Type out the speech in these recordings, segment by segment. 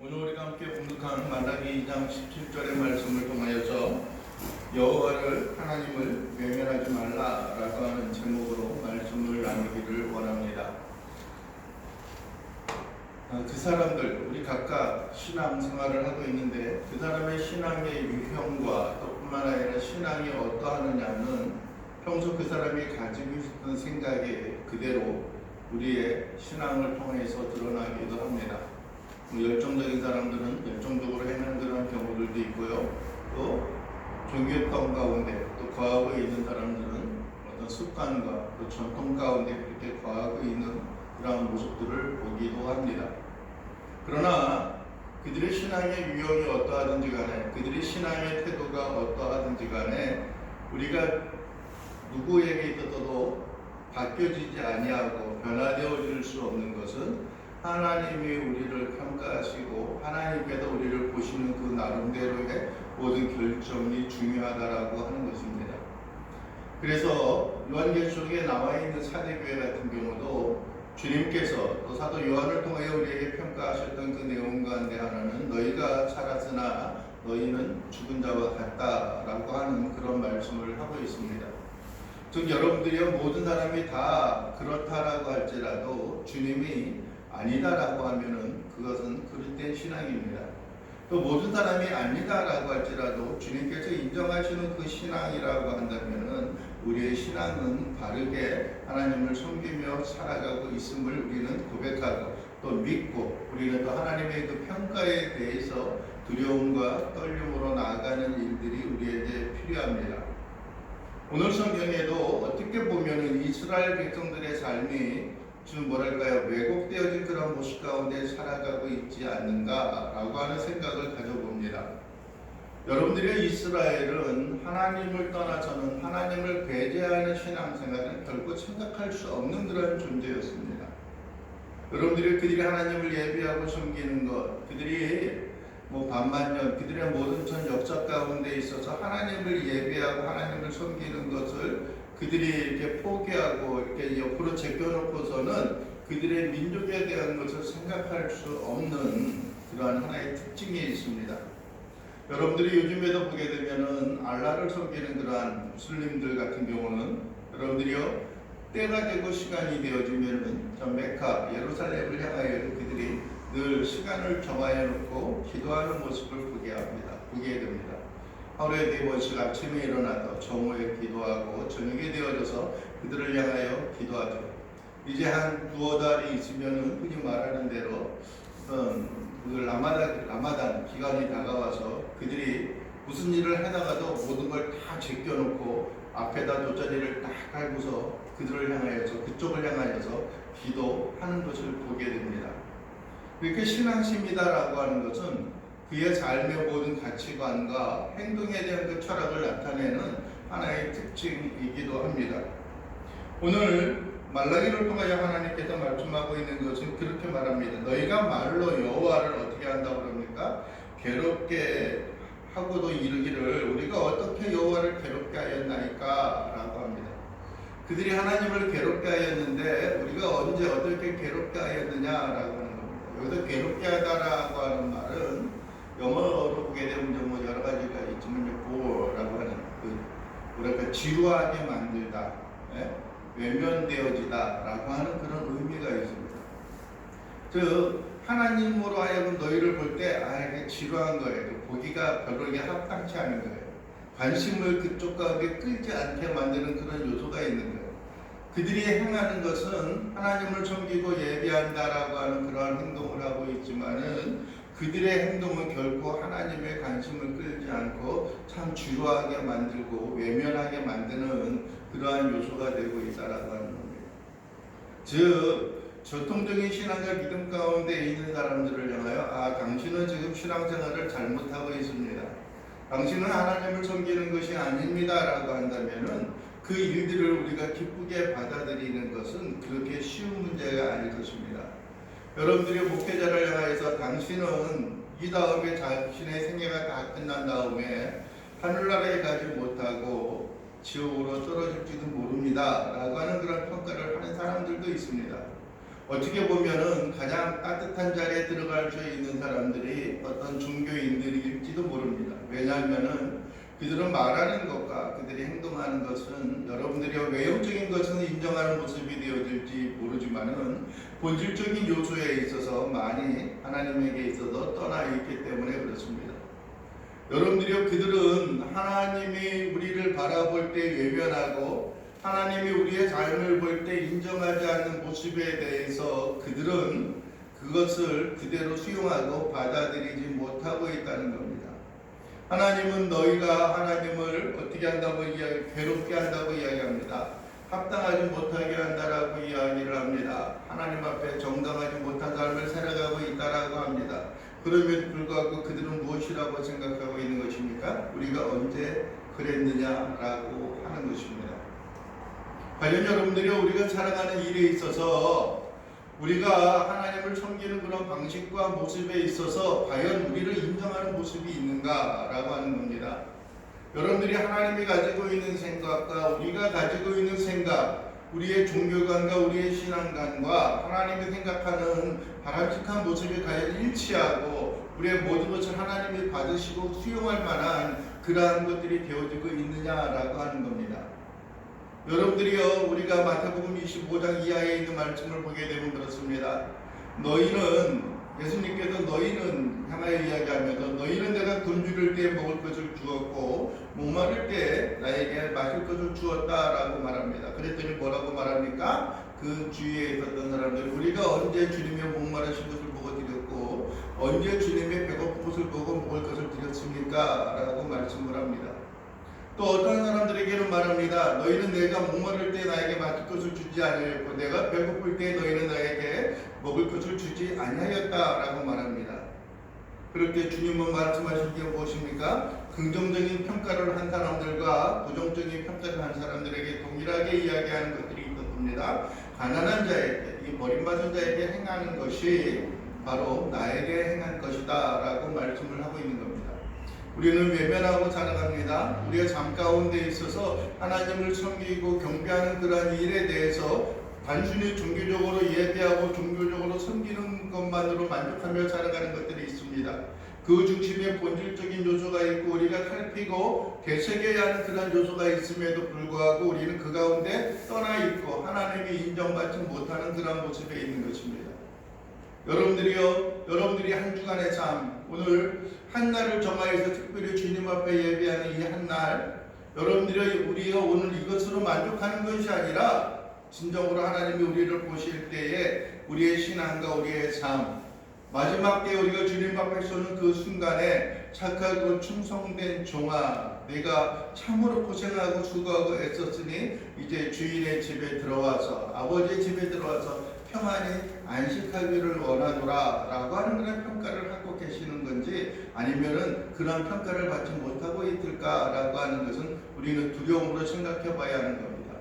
오늘 우리가 함께 봉독한 말라기 2장 17절의 말씀을 통하여서 여호와를 하나님을 외면하지 말라라고 하는 제목으로 말씀을 나누기를 원합니다. 그 사람들, 우리 각각 신앙생활을 하고 있는데 그 사람의 신앙의 유형과 또 뿐만 아니라 신앙이 어떠하느냐는 평소 그 사람이 가지고 있었던 생각에 그대로 우리의 신앙을 통해서 드러나기도 합니다. 열정적인 사람들은 열정적으로 행하는 그런 경우들도 있고요. 또 종교성 가운데 또 거하고 있는 사람들은 어떤 습관과 또 전통 가운데 그렇게 거하고 있는 그런 모습들을 보기도 합니다. 그러나 그들의 신앙의 유형이 어떠하든지 간에 그들의 신앙의 태도가 어떠하든지 간에 우리가 누구에게 있어서도 바뀌어지지 아니하고 변화되어질 수 없는 것은 하나님이 우리를 평가하시고 하나님께서 우리를 보시는 그 나름대로의 모든 결정이 중요하다라고 하는 것입니다. 그래서 요한계시록에 나와 있는 사대교회 같은 경우도 주님께서 또 사도 요한을 통해 우리에게 평가하셨던 그 내용 가운데 하나는 너희가 살았으나 너희는 죽은 자와 같다라고 하는 그런 말씀을 하고 있습니다. 즉 여러분들이요 모든 사람이 다 그렇다라고 할지라도 주님이 아니다라고 하면은 그것은 그릇된 신앙입니다. 또 모든 사람이 아니다라고 할지라도 주님께서 인정하시는 그 신앙이라고 한다면은 우리의 신앙은 바르게 하나님을 섬기며 살아가고 있음을 우리는 고백하고 또 믿고 우리는 또 하나님의 그 평가에 대해서 두려움과 떨림으로 나아가는 일들이 우리에게 필요합니다. 오늘 성경에도 어떻게 보면은 이스라엘 백성들의 삶이 좀 뭐랄까요 왜곡되어진 그런 모습 가운데 살아가고 있지 않는가라고 하는 생각을 가져봅니다. 여러분들의 이스라엘은 하나님을 떠나서는 하나님을 배제하는 신앙생활은 결코 생각할 수 없는 그런 존재였습니다. 여러분들이 그들이 하나님을 예배하고 섬기는 것, 그들이 반만년 그들의 모든 전 역사 가운데 있어서 하나님을 예배하고 하나님을 섬기는 것을 그들이 이렇게 포기하고 이렇게 옆으로 제껴놓고서는 그들의 민족에 대한 것을 생각할 수 없는 그러한 하나의 특징이 있습니다. 여러분들이 요즘에도 보게 되면은 알라를 섬기는 그러한 무슬림들 같은 경우는 여러분들이요 때가 되고 시간이 되어지면은 저 메카 예루살렘을 향하여 그들이 늘 시간을 정하여 놓고 기도하는 모습을 보게 됩니다. 하루에 4번씩 아침에 일어나서 정오에 기도하고 저녁에 되어져서 그들을 향하여 기도하죠. 이제 한 두어 달이 있으면 흔히 말하는 대로 그 라마단 기간이 다가와서 그들이 무슨 일을 해나가도 모든 걸 다 제껴놓고 앞에다 돗자리를 딱 깔고서 그들을 향하여서 그쪽을 향하여서 기도하는 것을 보게 됩니다. 이렇게 신앙심이다라고 하는 것은 그의 삶의 모든 가치관과 행동에 대한 그 철학을 나타내는 하나의 특징이기도 합니다. 오늘 말라기를 통하여 하나님께서 말씀하고 있는 것은 그렇게 말합니다. 너희가 말로 여호와를 어떻게 한다고 그럽니까? 괴롭게 하고도 이르기를 우리가 어떻게 여호와를 괴롭게 하였나이까? 라고 합니다. 그들이 하나님을 괴롭게 하였는데 우리가 언제 어떻게 괴롭게 하였느냐라고 하는 겁니다. 여기서 괴롭게 하다라고 하는 말은 영어로 보게 되면 여러 가지가 있지만 bore라고 하는 뭐랄까 지루하게 만들다, 외면되어지다라고 하는 그런 의미가 있습니다. 즉 하나님으로 하여금 너희를 볼 때 이게 지루한 거예요. 보기가 별로 이게 합당치 않은 거예요. 관심을 그쪽 가운데 끌지 않게 만드는 그런 요소가 있는 거예요. 그들이 행하는 것은 하나님을 섬기고 예배한다라고 하는 그러한 행동을 하고 있지만은 그들의 행동은 결코 하나님의 관심을 끌지 않고 참 지루하게 만들고 외면하게 만드는 그러한 요소가 되고 있다라고 하는 겁니다. 즉 전통적인 신앙과 믿음 가운데 있는 사람들을 향하여 당신은 지금 신앙생활을 잘못하고 있습니다. 당신은 하나님을 섬기는 것이 아닙니다 라고 한다면은 그 일들을 우리가 기쁘게 받아들이는 것은 그렇게 쉬운 문제가 아닐 것입니다. 여러분들이 목회자를 향해서 당신은 이 다음에 자신의 생애가 다 끝난 다음에 하늘나라에 가지 못하고 지옥으로 떨어질지도 모릅니다 라고 하는 그런 평가를 하는 사람들도 있습니다. 어떻게 보면은 가장 따뜻한 자리에 들어갈 수 있는 사람들이 어떤 종교인들일지도 모릅니다. 왜냐하면은 그들은 말하는 것과 그들이 행동하는 것은 여러분들이 외형적인 것은 인정하는 모습이 되어질지 모르지만은 본질적인 요소에 있어서 많이 하나님에게 있어서 떠나 있기 때문에 그렇습니다. 여러분들이요, 그들은 하나님이 우리를 바라볼 때 외면하고 하나님이 우리의 삶을 볼 때 인정하지 않는 모습에 대해서 그들은 그것을 그대로 수용하고 받아들이지 못하고 있다는 겁니다. 하나님은 너희가 하나님을 어떻게 한다고 괴롭게 한다고 이야기합니다. 합당하지 못하게 한다라고 이야기를 합니다. 하나님 앞에 정당하지 못한 삶을 살아가고 있다라고 합니다. 그럼에도 불구하고 그들은 무엇이라고 생각하고 있는 것입니까? 우리가 언제 그랬느냐라고 하는 것입니다. 과연 여러분들이 우리가 살아가는 일에 있어서 우리가 하나님을 섬기는 그런 방식과 모습에 있어서 과연 우리를 인정하는 모습이 있는가라고 하는 겁니다. 여러분들이 하나님이 가지고 있는 생각과 우리가 가지고 있는 생각, 우리의 종교관과 우리의 신앙관과 하나님이 생각하는 바람직한 모습이 과연 일치하고 우리의 모든 것을 하나님이 받으시고 수용할 만한 그러한 것들이 되어지고 있느냐라고 하는 겁니다. 여러분들이요, 우리가 마태복음 25장 이하에 있는 말씀을 보게 되면 그렇습니다. 예수님께서 너희는 향하여 이야기하면서 너희는 내가 굶주릴 때 먹을 것을 주었고 목마를 때 나에게 마실 것을 주었다라고 말합니다. 그랬더니 뭐라고 말합니까? 그 주위에 있었던 사람들, 우리가 언제 주님의 목마르신 것을 보고 드렸고 언제 주님의 배고픈 것을 보고 먹을 것을 드렸습니까? 라고 말씀을 합니다. 또 어떤 사람들에게는 말합니다. 너희는 내가 목마를 때 나에게 마실 것을 주지 아니하였고 내가 배고플 때 너희는 나에게 먹을 것을 주지 아니하였다라고 말합니다. 그럴 때 주님은 말씀하신 게 무엇입니까? 긍정적인 평가를 한 사람들과 부정적인 평가를 한 사람들에게 동일하게 이야기하는 것들이 있었습니다. 가난한 자에게, 이 버림받은 자에게 행하는 것이 바로 나에게 행한 것이다 라고 말씀을 하고 있는 겁니다. 우리는 외면하고 살아갑니다. 우리가 삶 가운데 있어서 하나님을 섬기고 경배하는 그러한 일에 대해서 단순히 종교적으로 예배하고 종교적으로 섬기는 것만으로 만족하며 살아가는 것들이 있습니다. 그 중심에 본질적인 요소가 있고 우리가 살피고 되새겨야 하는 그런 요소가 있음에도 불구하고 우리는 그 가운데 떠나 있고 하나님이 인정받지 못하는 그런 모습에 있는 것입니다. 여러분들이 한 주간의 삶, 오늘 한 날을 정하여서 특별히 주님 앞에 예배하는 이 한 날, 우리가 오늘 이것으로 만족하는 것이 아니라 진정으로 하나님이 우리를 보실 때에 우리의 신앙과 우리의 삶, 마지막 때 우리가 주님 앞에 서는 그 순간에 착하고 충성된 종아, 내가 참으로 고생하고 수고하고 애썼으니 이제 주인의 집에 들어와서, 아버지의 집에 들어와서 평안히 안식하기를 원하노라 라고 하는 그런 평가를 하고 계시는 건지 아니면은 그런 평가를 받지 못하고 있을까라고 하는 것은 우리는 두려움으로 생각해 봐야 하는 겁니다.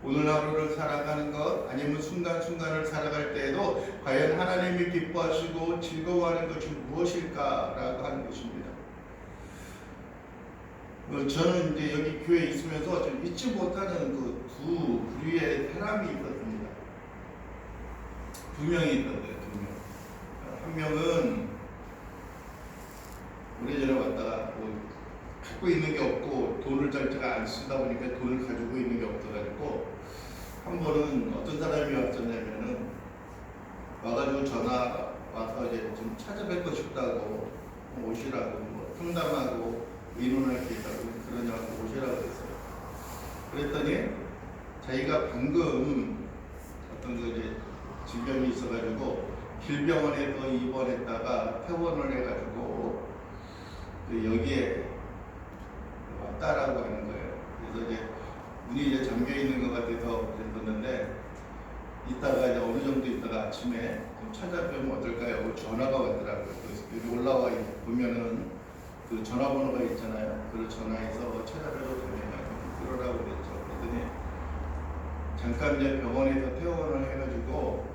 오늘 하루를 살아가는 것 아니면 순간순간을 살아갈 때에도 과연 하나님이 기뻐하시고 즐거워하는 것이 무엇일까라고 하는 것입니다. 저는 이제 여기 교회에 있으면서 좀 잊지 못하는 그 두 부류의 사람이 있었습니다. 두 명이 있던데요, 두 명. 한 명은 오래전에 왔다가 갖고 있는 게 없고 돈을 잘 안 쓰다 보니까 돈을 가지고 있는 게 없어가지고 한 번은 어떤 사람이 왔었냐면은 와가지고 전화 와서 이제 좀 찾아뵙고 싶다고 오시라고 상담하고 의논할 게 있다고 그러냐고 오시라고 했어요. 그랬더니 자기가 방금 어떤 그 이제 질병이 있어가지고 길병원에서 입원했다가 퇴원을 해가지고 여기에 왔다라고 하는 거예요. 그래서 이제 문이 이제 잠겨 있는 것 같아서 그랬었는데 이따가 이제 어느 정도 있다가 아침에 좀 찾아뵈면 어떨까요? 전화가 왔더라고요. 그래서 여기 올라와 보면은 그 전화번호가 있잖아요. 그걸 전화해서 찾아뵈도 되냐고 그러라고 그랬죠. 그랬더니 잠깐 이제 병원에서 퇴원을 해가지고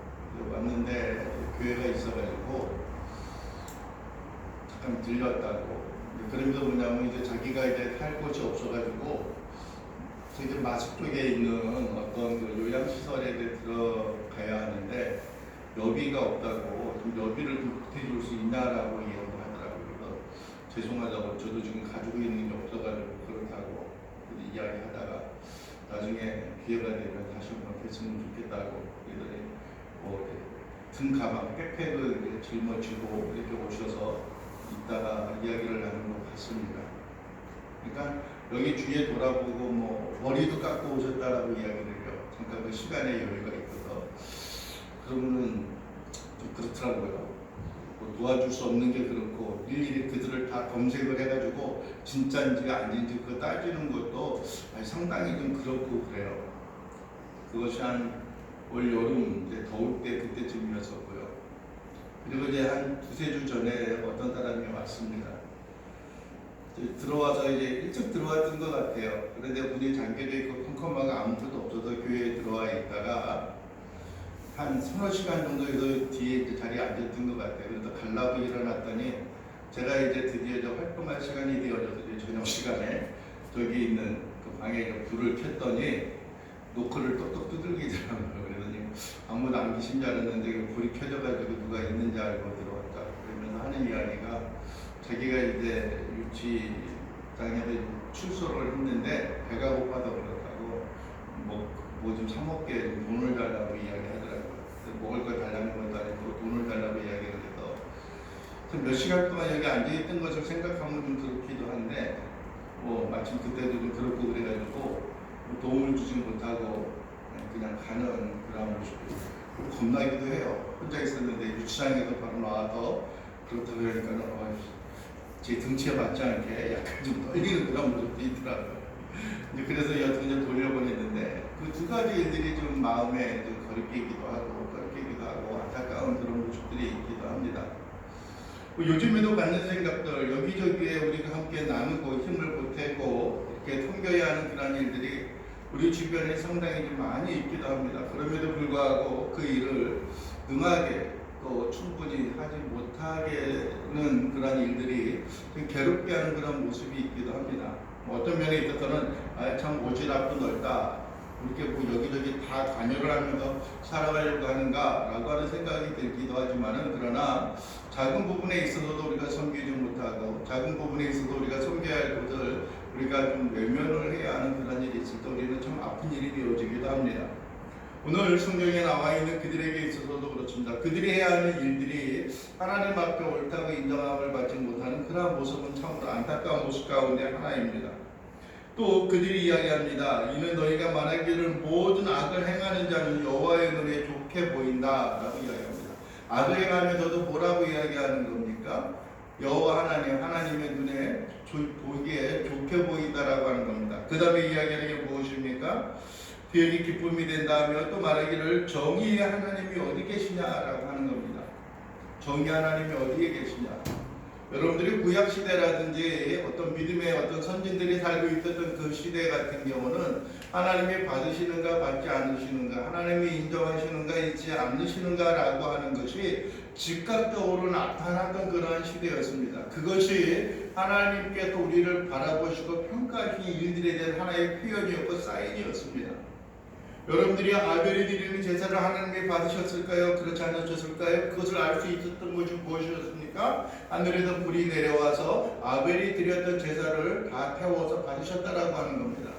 왔는데 교회가 있어가지고 잠깐 들렸다고. 그러면서 뭐냐면 이제 자기가 이제 살 곳이 없어가지고 저기 마숙 쪽에 있는 어떤 그 요양시설에 들어가야 하는데 여비가 없다고 좀 여비를 좀 보태줄 수 있냐라고 이야기하더라고요. 그래서 죄송하다고 저도 지금 가지고 있는 게 없어가지고 그렇다고 이야기하다가 나중에 기회가 되면 다시 한번 뵀으면 좋겠다고 그러더니 등 가방 백팩을 이렇게 짊어지고 이렇게 오셔서 이따가 이야기를 나눈 것 같습니다. 그러니까 여기 주위에 돌아보고 뭐 머리도 깎고 오셨다라고 이야기를 해요. 잠깐 그 시간의 여유가 있어서 그러면은 좀 그렇더라고요. 뭐 도와줄 수 없는 게 그렇고 일일이 그들을 다 검색을 해가지고 진짜인지 아닌지 그거 따지는 것도 상당히 좀 그렇고 그래요. 그것이 한 올 여름 이제 더울 때 그때쯤이었었고요. 그리고 이제 한 두세 주 전에 어떤 사람이 왔습니다. 들어와서 이제 일찍 들어왔던 것 같아요. 그런데 문이 잠겨져 있고 컴컴하고 아무것도 없어서 교회에 들어와 있다가 한 서너 시간 정도에서 뒤에 이제 자리에 앉았던 것 같아요. 그래서 가려고 일어났더니 제가 이제 드디어 이제 활동할 시간이 되어져서 이제 저녁 시간에 저기 있는 그 방에 이제 불을 켰더니 노크를 똑똑 두들기더라고요. 그러더니 아무도 안 계신 줄 알았는데 불이 켜져가지고 누가 있는지 알고 들어왔다. 그러면서 하는 이야기가 자기가 이제 유치장에서 출소를 했는데 배가 고파서 그렇다고 뭐 좀 사먹게 돈을 달라고 이야기하더라고요. 먹을 걸 달라는 것도 아니고 돈을 달라고 이야기를 해서 몇 시간 동안 여기 앉아있던 것을 생각하면 좀 그렇기도 한데 마침 그때도 좀 그렇고 그래가지고 도움을 주지 못하고 그냥 가는 그런 모습이 겁나기도 해요. 혼자 있었는데 유치장에서 바로 나와서 그렇다고 하니까 제 등치에 맞지 않게 약간 좀 떨리는 그런 모습도 있더라고요. 그래서 여튼 돌려보냈는데 그 두 가지 일들이 좀 마음에 좀 거리끼기도 하고 안타까운 그런 모습들이 있기도 합니다. 요즘에도 받는 생각들 여기저기에 우리가 함께 나누고 힘을 보태고 이렇게 섬겨야 하는 그런 일들이 우리 주변에 상당히 좀 많이 있기도 합니다. 그럼에도 불구하고 그 일을 능하게 또 충분히 하지 못하게는 그런 일들이 좀 괴롭게 하는 그런 모습이 있기도 합니다. 어떤 면에 있어서는 참 오지랖도 넓다. 이렇게 여기저기 다 관여를 하면서 살아가려고 하는가라고 하는 생각이 들기도 하지만은 그러나 작은 부분에 있어서도 우리가 섬기지 못하고 작은 부분에 있어서 우리가 섬겨야 할 것을 우리가 좀 외면을 해야 하는 그런 일이 있을 때 우리는 참 아픈 일이 되어지기도 합니다. 오늘 성경에 나와 있는 그들에게 있어서도 그렇습니다. 그들이 해야 하는 일들이 하나님 앞에 옳다고 인정함을 받지 못하는 그러한 모습은 참으로 안타까운 모습 가운데 하나입니다. 또 그들이 이야기합니다. 이는 너희가 말하기를 모든 악을 행하는 자는 여호와의 눈에 좋게 보인다 라고 이야기합니다. 악을 행하면서도 뭐라고 이야기하는 겁니까? 여호와 하나님의 눈에 보기에 좋게 보인다라고 하는 겁니다. 그 다음에 이야기하는 게 무엇입니까? 그에게 기쁨이 된다 하며 또 말하기를 정의의 하나님이 어디 계시냐라고 하는 겁니다. 정의 하나님이 어디에 계시냐. 여러분들이 구약시대라든지 어떤 믿음의 어떤 선진들이 살고 있었던 그 시대 같은 경우는 하나님이 받으시는가 받지 않으시는가, 하나님이 인정하시는가 있지 않으시는가 라고 하는 것이 즉각적으로 나타났던 그러한 시대였습니다. 그것이 하나님께서 우리를 바라보시고 평가하신 일들에 대한 하나의 표현이었고 사인이었습니다. 여러분들이 아벨이 드리는 제사를 하나님께 받으셨을까요? 그렇지 않으셨을까요? 그것을 알 수 있었던 것이 무엇이었습니까? 하늘에서 불이 내려와서 아벨이 드렸던 제사를 다 태워서 받으셨다라고 하는 겁니다.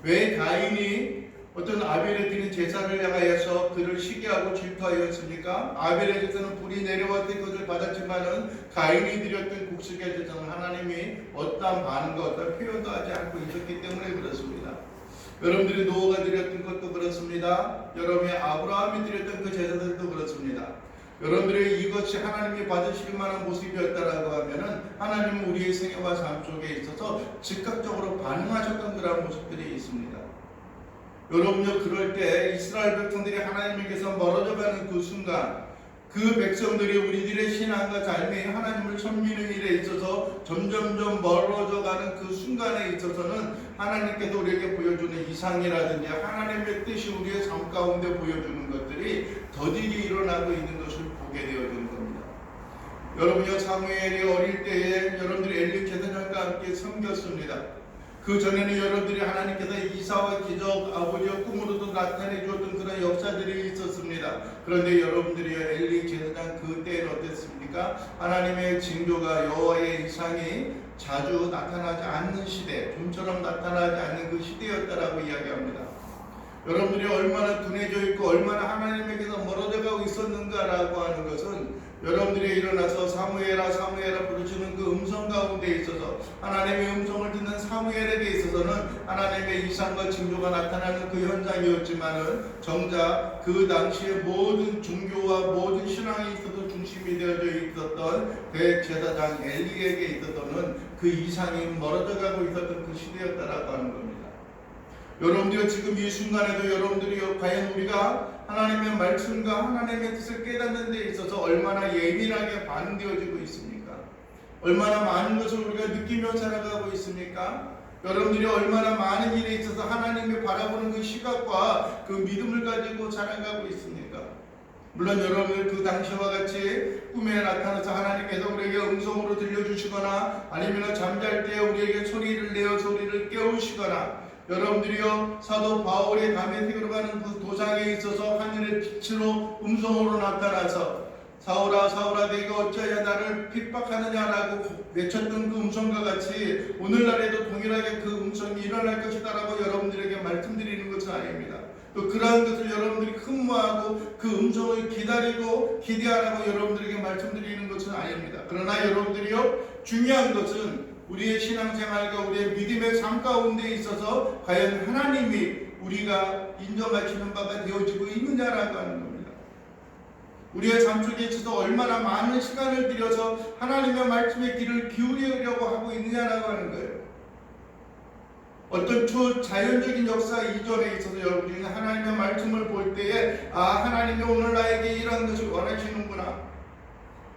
왜 가인이 어떤 아벨에 드린 제사를 향하여서 그를 시기하고 질투하였습니까? 아벨의 제사는 불이 내려왔던 것을 받았지만은 가인이 드렸던 곡식의 제사는 하나님이 어떠한 반응과 어떠한 표현도 하지 않고 있었기 때문에 그렇습니다. 여러분들이 노아가 드렸던 것도 그렇습니다. 여러분이 아브라함이 드렸던 그 제사들도 그렇습니다. 여러분들이 이것이 하나님이 받으실 만한 모습이었다라고 하면은 하나님은 우리의 생애와 삶 속에 있어서 즉각적으로 반응하셨던 그런 모습들이 있습니다. 여러분요, 그럴 때 이스라엘 백성들이 하나님에게서 멀어져가는 그 순간 그 백성들이 우리들의 신앙과 삶이 하나님을 섬기는 일에 있어서 점점점 멀어져가는 그 순간에 있어서는 하나님께서 우리에게 보여주는 이상이라든지 하나님의 뜻이 우리의 삶 가운데 보여주는 것들이 더디게 일어나고 있는 것을 보게 되어지는 겁니다. 여러분요, 사무엘이 어릴 때에 여러분들이 엘리 제사장과 함께 섬겼습니다. 그 전에는 여러분들이 하나님께서 이사와 기적, 아버지의 꿈으로도 나타내 주었던 그런 역사들이 있었습니다. 그런데 여러분들이 엘리 제사장 그때는 어땠습니까? 하나님의 징조가 여호와의 이상이 자주 나타나지 않는 시대, 좀처럼 나타나지 않는 그 시대였다라고 이야기합니다. 여러분들이 얼마나 둔해져 있고 얼마나 하나님에게서 멀어져 가고 있었는가라고 하는 것은 여러분들이 일어나서 사무엘아 사무엘아 부르시는 그 음성 가운데 있어서 하나님의 음성을 듣는 사무엘에게 있어서는 하나님의 이상과 징조가 나타나는 그 현장이었지만은 정작 그 당시에 모든 종교와 모든 신앙이 있어서 중심이 되어져 있었던 대제사장 엘리에게 있어서는 그 이상이 멀어져 가고 있었던 그 시대였다라고 하는 겁니다. 여러분들이 지금 이 순간에도 여러분들이 과연 우리가 하나님의 말씀과 하나님의 뜻을 깨닫는 데 있어서 얼마나 예민하게 반응되어지고 있습니까? 얼마나 많은 것을 우리가 느끼며 살아가고 있습니까? 여러분들이 얼마나 많은 일에 있어서 하나님을 바라보는 그 시각과 그 믿음을 가지고 살아가고 있습니까? 물론 여러분들 그 당시와 같이 꿈에 나타나서 하나님께서 우리에게 음성으로 들려주시거나 아니면 잠잘 때 우리에게 소리를 내어 소리를 깨우시거나 여러분들이요 사도 바울의 다메섹으로 가는 그 도상에 있어서 하늘의 빛으로 음성으로 나타나서 사울아 사울아 내가 어찌하여 나를 핍박하느냐라고 외쳤던 그 음성과 같이 오늘날에도 동일하게 그 음성이 일어날 것이다라고 여러분들에게 말씀드리는 것은 아닙니다. 또 그러한 것을 여러분들이 흠모하고 그 음성을 기다리고 기대하라고 여러분들에게 말씀드리는 것은 아닙니다. 그러나 여러분들이요 중요한 것은 우리의 신앙생활과 우리의 믿음의 삶 가운데 있어서 과연 하나님이 우리가 인정하시는 바가 되어지고 있느냐라고 하는 겁니다. 우리의 삶 속에 있어서 얼마나 많은 시간을 들여서 하나님의 말씀의 귀를 기울이려고 하고 있느냐라고 하는 거예요. 어떤 초자연적인 역사 이전에 있어서 여러분이 하나님의 말씀을 볼 때에 하나님이 오늘 나에게 이러한 것을 원하시는구나.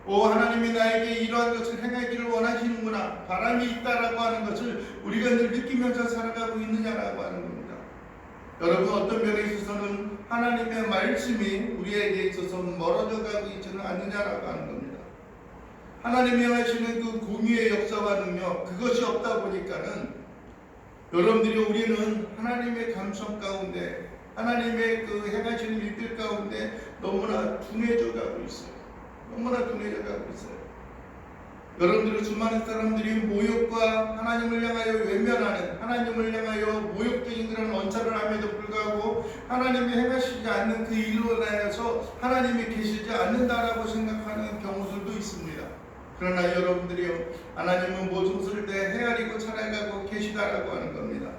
하나님이 나에게 이러한 것을 행하기를 원하시는구나. 바람이 있다라고 하는 것을 우리가 늘 느끼면서 살아가고 있느냐라고 하는 겁니다. 여러분 어떤 면에 있어서는 하나님의 말씀이 우리에게 있어서 멀어져 가고 있지는 않느냐라고 하는 겁니다. 하나님이 하시는 그 공의의 역사와 능력 그것이 없다 보니까는 여러분들이 우리는 하나님의 감성 가운데 하나님의 그 행하시는 일들 가운데 너무나 둔해져 가고 있어요. 너무나 둔해져 가고 있어요. 여러분들은 수많은 사람들이 모욕과 하나님을 향하여 외면하는 하나님을 향하여 모욕적인 그런 언사를 함에도 불구하고 하나님이 행하시지 않는 그 일로 인하여서 하나님이 계시지 않는다라고 생각하는 경우들도 있습니다. 그러나 여러분들이요 하나님은 모든 것을 다 헤아리고 살아가고 계시다라고 하는 겁니다.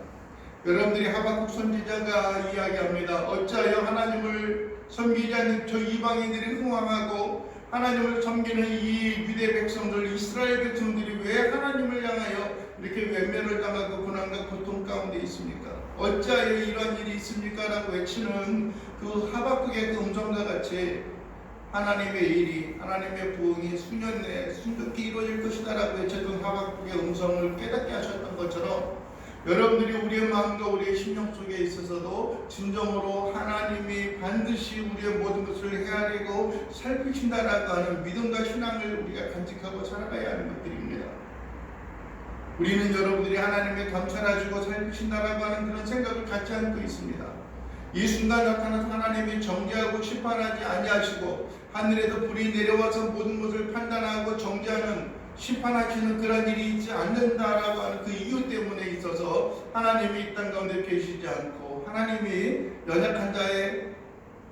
여러분들이 하박국 선지자가 이야기합니다. 어찌하여 하나님을 섬기지 않는 저 이방인들이 흥황하고 하나님을 섬기는 이 유대 백성들 이스라엘 백성들이 왜 하나님을 향하여 이렇게 외면을 당하고 고난과 고통 가운데 있습니까? 어찌하여 이런 일이 있습니까? 라고 외치는 그 하박국의 그 음성과 같이 하나님의 일이 하나님의 부흥이 수년 내에 순조롭게 이루어질 것이다 라고 외쳤던 하박국의 음성을 깨닫게 하셨던 것처럼 여러분들이 우리의 마음과 우리의 심령 속에 있어서도 진정으로 하나님이 반드시 우리의 모든 것을 헤아리고 살피신다라고 하는 믿음과 신앙을 우리가 간직하고 살아가야 하는 것들입니다. 우리는 여러분들이 하나님의 감찰하시고 살피신다라고 하는 그런 생각을 갖지 않고 있습니다. 이 순간 나타나서 하나님이 정죄하고 심판하지 아니하시고 하늘에서 불이 내려와서 모든 것을 판단하고 정죄하는 심판하시는 그런 일이 있지 않는다라고 하는 그 이유 때문에 있어서 하나님이 이 땅 가운데 계시지 않고 하나님이 연약한 자의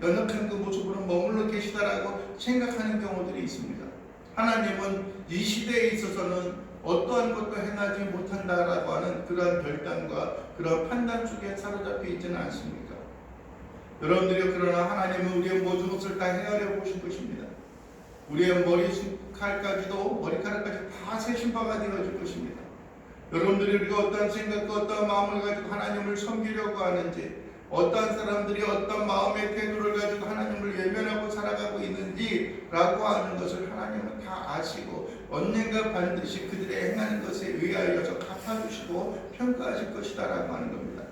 연약한 그 모습으로 머물러 계시다라고 생각하는 경우들이 있습니다. 하나님은 이 시대에 있어서는 어떠한 것도 행하지 못한다라고 하는 그러한 결단과 그러한 판단 속에 사로잡혀 있지는 않습니까? 여러분들이 그러나 하나님은 우리의 모든 것을 다 헤아려 보신 것입니다. 우리의 머리카락까지 다 세신 바가 되어질 것입니다. 여러분들이 우리가 어떠한 생각과 어떠한 마음을 가지고 하나님을 섬기려고 하는지 어떠한 사람들이 어떤 마음의 태도를 가지고 하나님을 외면하고 살아가고 있는지라고 하는 것을 하나님은 다 아시고 언젠가 반드시 그들의 행하는 것에 의하여서 갚아주시고 평가하실 것이다 라고 하는 겁니다.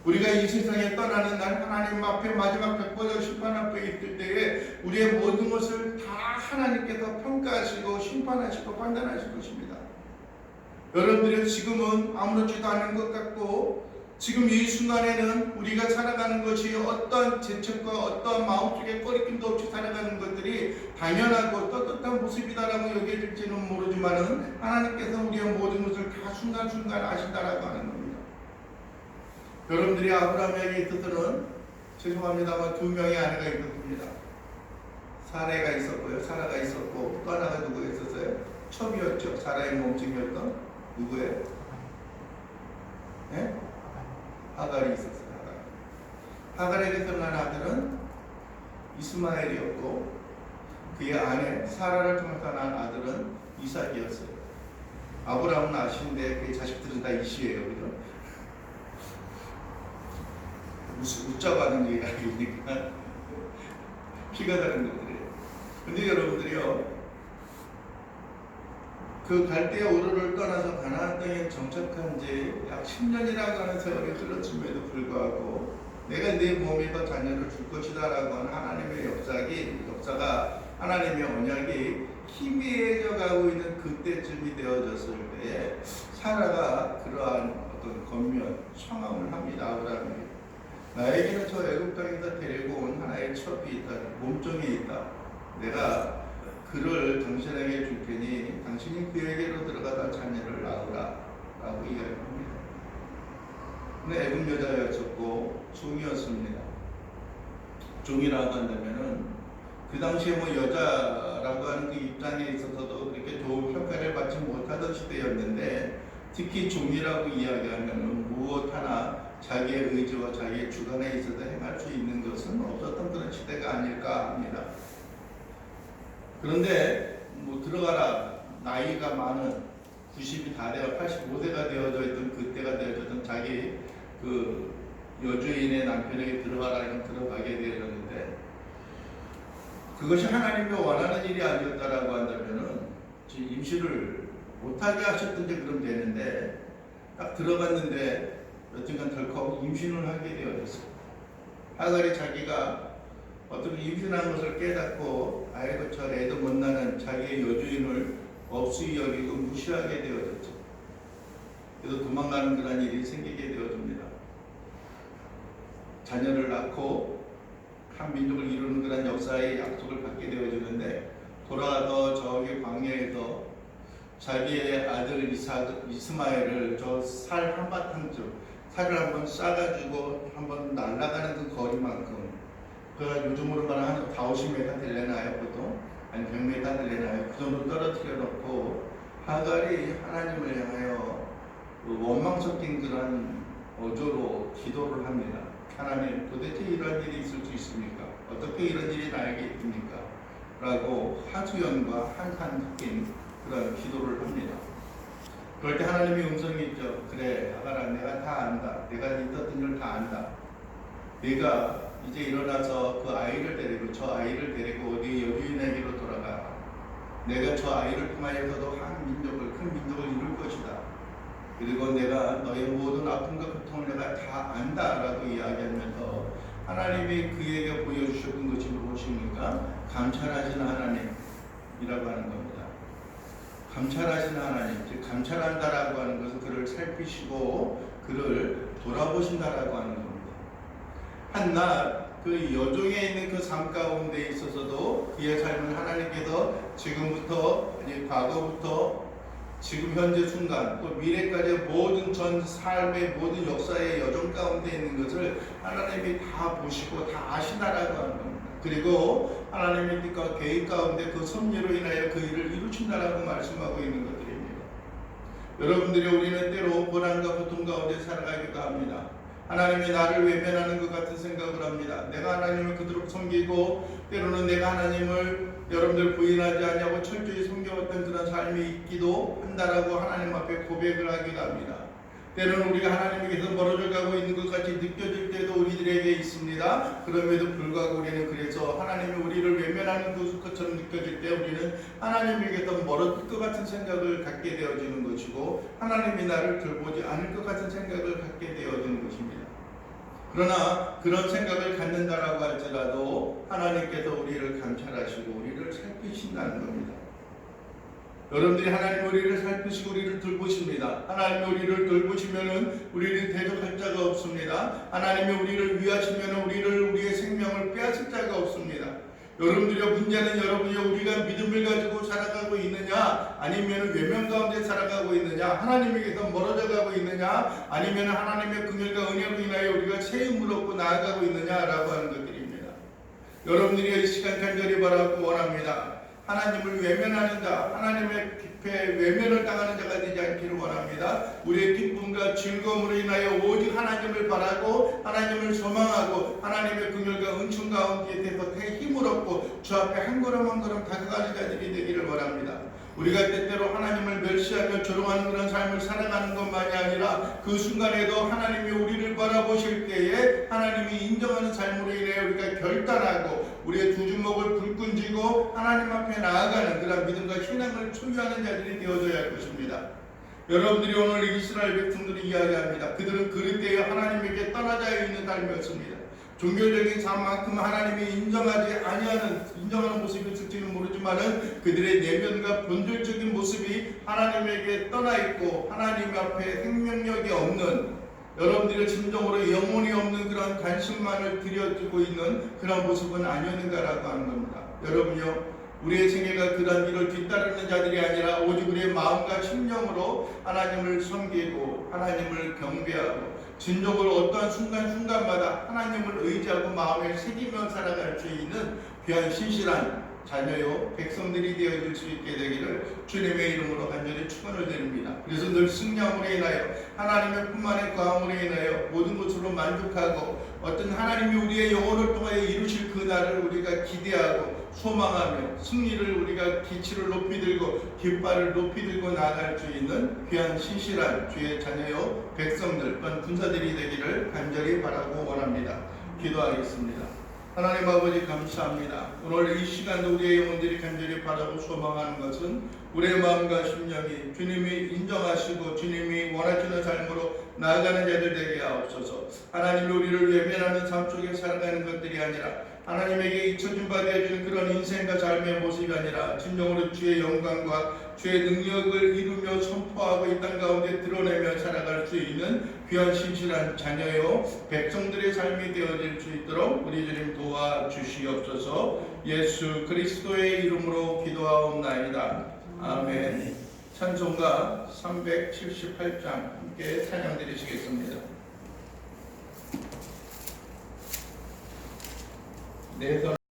우리가 이 세상에 떠나는 날 하나님 앞에 마지막 백보자 심판 앞에 있을 때에 우리의 모든 것을 다 하나님께서 평가하시고 심판하시고 판단하실 것입니다. 여러분들이 지금은 아무렇지도 않은 것 같고 지금 이 순간에는 우리가 살아가는 것이 어떠한 재촉과 어떠한 마음속에 꺼리낌도 없이 살아가는 것들이 당연하고 떳떳한 모습이다라고 여겨질지는 모르지만은 하나님께서 우리의 모든 것을 다 순간순간 아신다라고 하는 겁니다. 여러분들이 아브라함에게 있어서는 죄송합니다만 두 명의 아내가 있었습니다. 사레가 있었고요. 사라가 있었고 또 하나가 누구가 있었어요? 첩이었죠. 사라의 몸종이었던 누구예요? 네? 하갈이 있었어요. 하갈에게서 난 아들은 이스마엘이었고 그의 아내 사라를 통해서 난 아들은 이삭이었어요. 아브라함은 아시는데 그의 자식들은 다 이시예요. 그죠? 웃자고 하는 얘기가 아니니까 피가 다른 것들이에요. 근데 여러분들이요, 그 갈대아 우르를 떠나서 가나안 땅에 정착한 지 약 10년이라고 하는 세월이 흘렀음에도 불구하고 내가 네 몸에 더 자녀를 줄 것이다 라고 하는 하나님의 역사가 하나님의 언약이 희미해져 가고 있는 그때쯤이 되어졌을 때에 사라가 그러한 어떤 권면, 청함을 합니다. 아브라함에게 나에게는 저 애굽 땅에서 데리고 온 하나의 첩이 있다, 몸종이 있다. 내가 그를 당신에게 줄 테니 당신이 그에게로 들어가다 자녀를 낳으라 라고 이야기합니다. 근데 애굽 여자였었고 종이었습니다. 종이라고 한다면은 그 당시에 뭐 여자라고 하는 그 입장에 있어서도 그렇게 좋은 평가를 받지 못하던 시대였는데 특히 종이라고 이야기하면은 무엇 하나 자기의 의지와 자기의 주관에 있어서 행할 수 있는 것은 없었던 그런 시대가 아닐까 합니다. 그런데 뭐 들어가라 나이가 많은 90이 다 되어 85세가 되어져 있던 그때가 되어졌던 자기 그 여주인의 남편에게 들어가라 이런 들어가게 되어졌는데 그것이 하나님이 원하는 일이 아니었다라고 한다면은 임신을 못하게 하셨든지 그럼 되는데 딱 들어갔는데 여튼간 덜컥 임신을 하게 되어졌어요. 하갈이 자기가 어떻게 임신한 것을 깨닫고 아이고 저 애도 못 낳는 자기의 여주인을 없이 여기고 무시하게 되어졌죠. 그래서 도망가는 그런 일이 생기게 되어집니다. 자녀를 낳고 한 민족을 이루는 그런 역사의 약속을 받게 되어지는데 돌아와서 저기 광야에서 자기의 아들 이스마엘을 저 살 한바탕쯤 살을 한번 싸가지고 한번 날아가는 그 거리만큼 그가 요즘으로 말하면 한 40m 될래나요? 보통? 아니 100m 될래나요? 그 정도 떨어뜨려 놓고 하갈이 하나님을 향하여 원망 섞인 그런 어조로 기도를 합니다. 하나님 도대체 이런 일이 있을 수 있습니까? 어떻게 이런 일이 나에게 있습니까? 라고 하소연과 한탄 섞인 그런 기도를 합니다. 그럴 때 하나님의 음성이 있죠. 그래 하갈아 내가 다 안다. 내가 있었던 일 다 안다. 네가 이제 일어나서 그 아이를 데리고 저 아이를 데리고 네 여주인에게로 돌아가. 내가 저 아이를 통하여서도 한 민족을 큰 민족을 이룰 것이다. 그리고 내가 너의 모든 아픔과 고통을 내가 다 안다라고 이야기하면서 하나님이 그에게 보여주셨던 것이 무엇입니까? 감찰하시는 하나님이라고 하는 겁니다. 감찰하시는 하나님, 즉 감찰한다라고 하는 것은 그를 살피시고 그를 돌아보신다라고 하는 겁니다. 한낱 그 여종에 있는 그 삶 가운데 있어서도 그의 삶은 하나님께서 지금부터 과거부터 지금 현재 순간 또 미래까지의 모든 전 삶의 모든 역사의 여정 가운데 있는 것을 하나님이 다 보시고 다 아시다라고 하는 겁니다. 그리고 하나님의 뜻과 계획 가운데 그 섭리로 인하여 그 일을 이루신다라고 말씀하고 있는 것들입니다. 여러분들이 우리는 때로 고난과 고통 가운데 살아가기도 합니다. 하나님이 나를 외면하는 것 같은 생각을 합니다. 내가 하나님을 그토록 섬기고 때로는 내가 하나님을 여러분들 부인하지 않냐고 철저히 섬겨왔던 그런 삶이 있기도 한다라고 하나님 앞에 고백을 하기도 합니다. 때로는 우리가 하나님에게서 멀어져 가고 있는 것 같이 느껴질 때도 우리들에게 있습니다. 그럼에도 불구하고 우리는 그래서 하나님이 우리를 외면하는 것처럼 느껴질 때 우리는 하나님에게서 멀어질 것 같은 생각을 갖게 되어지는 것이고 하나님이 나를 돌보지 않을 것 같은 생각을 갖게 되어지는 것입니다. 그러나 그런 생각을 갖는다라고 할지라도 하나님께서 우리를 감찰하시고 우리를 살피신다는 겁니다. 여러분들이 하나님 우리를 살피시고 우리를 돌보십니다. 하나님이 우리를 돌보시면은 우리를 대적할 자가 없습니다. 하나님이 우리를 위하시면은 우리의 생명을 빼앗을 자가 없습니다. 여러분들의 문제는 여러분이 우리가 믿음을 가지고 살아가고 있느냐, 아니면 외면 가운데 살아가고 있느냐, 하나님에게서 멀어져 가고 있느냐, 아니면 하나님의 긍휼과 은혜로 인하여 우리가 새 힘을 얻고 나아가고 있느냐라고 하는 것들입니다. 여러분들이 이 시간 간절히 바라고 원합니다. 하나님을 외면하는 자, 하나님의 깊에 외면을 당하는 자가 되지 않기를 원합니다. 우리의 기쁨과 즐거움으로 인하여 오직 하나님을 바라고 하나님을 소망하고 하나님의 긍휼과 은총 가운데 힘을 얻고 주 앞에 한 걸음 한 걸음 다가가는 자들이 되기를 원합니다. 우리가 때때로 하나님을 멸시하며 조롱하는 그런 삶을 살아가는 것만이 아니라 그 순간에도 하나님이 우리를 바라보실 때에 하나님이 인정하는 삶으로 인해 우리가 결단하고 우리의 두 주먹을 불끈 쥐고 하나님 앞에 나아가는 그런 믿음과 신앙을 소유하는 자들이 되어져야 할 것입니다. 여러분들이 오늘 이스라엘 백성들이 이야기합니다. 그들은 그릇되어 하나님에게 떠나자 있는 삶이었습니다. 종교적인 삶만큼 하나님이 인정하는 모습이 있을지는 모르지만은 그들의 내면과 본질적인 모습이 하나님에게 떠나 있고 하나님 앞에 생명력이 없는, 여러분들의 심정으로 영혼이 없는 그런 관심만을 들여주고 있는 그런 모습은 아니었는가라고 하는 겁니다. 여러분요, 우리의 생애가 그런 일을 뒤따르는 자들이 아니라 오직 우리의 마음과 심령으로 하나님을 섬기고 하나님을 경배하고 진정으로 어떠한 순간순간마다 하나님을 의지하고 마음에 새기며 살아갈 수 있는 귀한 신실한 자녀요 백성들이 되어질 수 있게 되기를 주님의 이름으로 간절히 축원을 드립니다. 그래서 늘 승리함으로 인하여 하나님의 뿐만의 거함으로 인하여 모든 것으로 만족하고 어떤 하나님이 우리의 영혼을 통하여 이루실 그 날을 우리가 기대하고 소망하며 승리를 우리가 기치를 높이 들고 깃발을 높이 들고 나아갈 수 있는 귀한 신실한 주의 자녀요 백성들 또한 군사들이 되기를 간절히 바라고 원합니다. 기도하겠습니다. 하나님 아버지 감사합니다. 오늘 이 시간도 우리의 영혼들이 간절히 바라고 소망하는 것은 우리의 마음과 심령이 주님이 인정하시고 주님이 원하시는 삶으로 나아가는 자들 되게 하옵소서. 하나님이 우리를 외면하는 삶 속에 살아가는 것들이 아니라 하나님에게 잊혀진 바 되어지는 그런 인생과 삶의 모습이 아니라 진정으로 주의 영광과 주의 능력을 이루며 선포하고 이 땅 가운데 드러내며 살아갈 수 있는 귀한 신실한 자녀요 백성들의 삶이 되어질 수 있도록 우리 주님 도와주시옵소서. 예수 그리스도의 이름으로 기도하옵나이다. 아멘. 찬송가 378장 함께 찬양 드리시겠습니다. 내